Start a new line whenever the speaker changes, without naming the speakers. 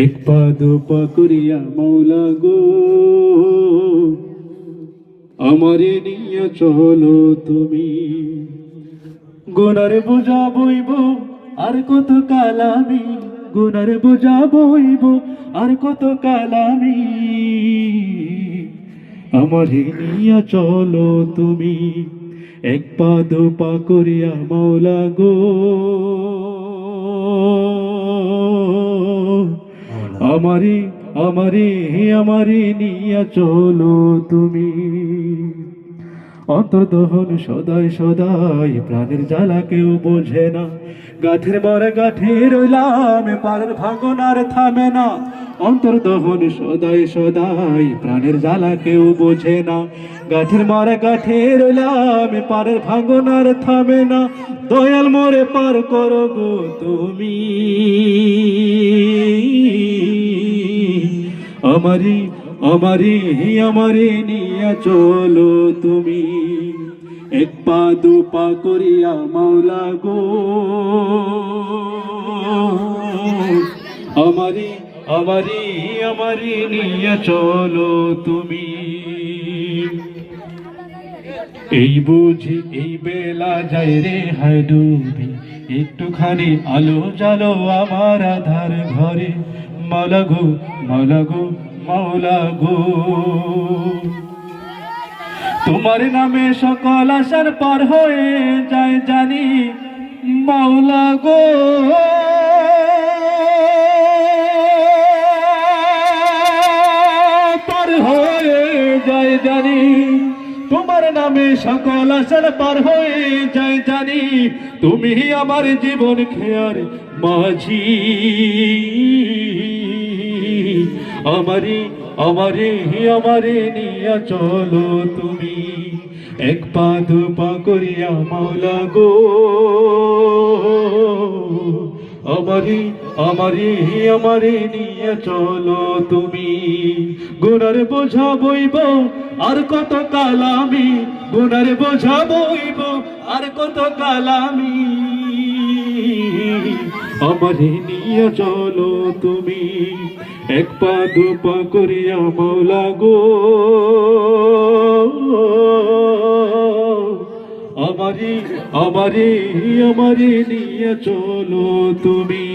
এক পা দু পা করিয়া মৌলা গো আমারে নিয়ে চলো তুমি। গুনার বোঝা বইব আর কত কাল আমি, গুনার বোঝা বইব আর কত কাল আমি, আমারে নিয়ে চলো তুমি। এক পা দু পা করিয়া মৌলা গো আমারে আমারে আমারে নিয়া চলো তুমি। অন্তর্দহন সদাই সদাই প্রাণের জ্বালা কেউ বোঝে না, গাঠের বরে গাঠে রইলাম পাড়ের ভাঙন আর থামে না। অন্তর্দহন সদাই সদাই প্রাণের জ্বালা কেউ বোঝে না, গাঠের মারে গাঠে রইলাম পাড়ের ভাঙন আর থামে না। দয়াল মোরে পার করো গো তুমি, আমারি আমারি আমারে নিয়া চলো তুমি। এক পা দু পা করিয়া মাওলা গো আমারি আমারি আমারে নিয়া চলো তুমি। এই বুঝি এই বেলা যায় রে হায় ডুবি, একটুখানি আলো জালো আমার আধার ঘরে। মাওলা গো মাওলা গো মাওলা গো, তোমার নামে সকল আশার পার হয়ে যায় জানি। মাওলা গো পার হয়ে যায় জানি, তোমার নামে সকল আশার পার হয়ে যায় জানি। তুমি আমার জীবন খেয়ার মাঝি, আমারে আমারে আমারে নিয়া চলো তুমি। এক পা দু পা করিয়া মাওলা গো আমারে আমারে আমারে নিয়া চলো তুমি। গুনার বোঝা বইব আর কত কাল আমি, গুনার বোঝা বইব আর কত কাল আমি, আমারে নিয়ে চলো তুমি। এক পা দু পা করিয়া মাওলা গো আমারে আমারে আমারে নিয়ে চলো তুমি।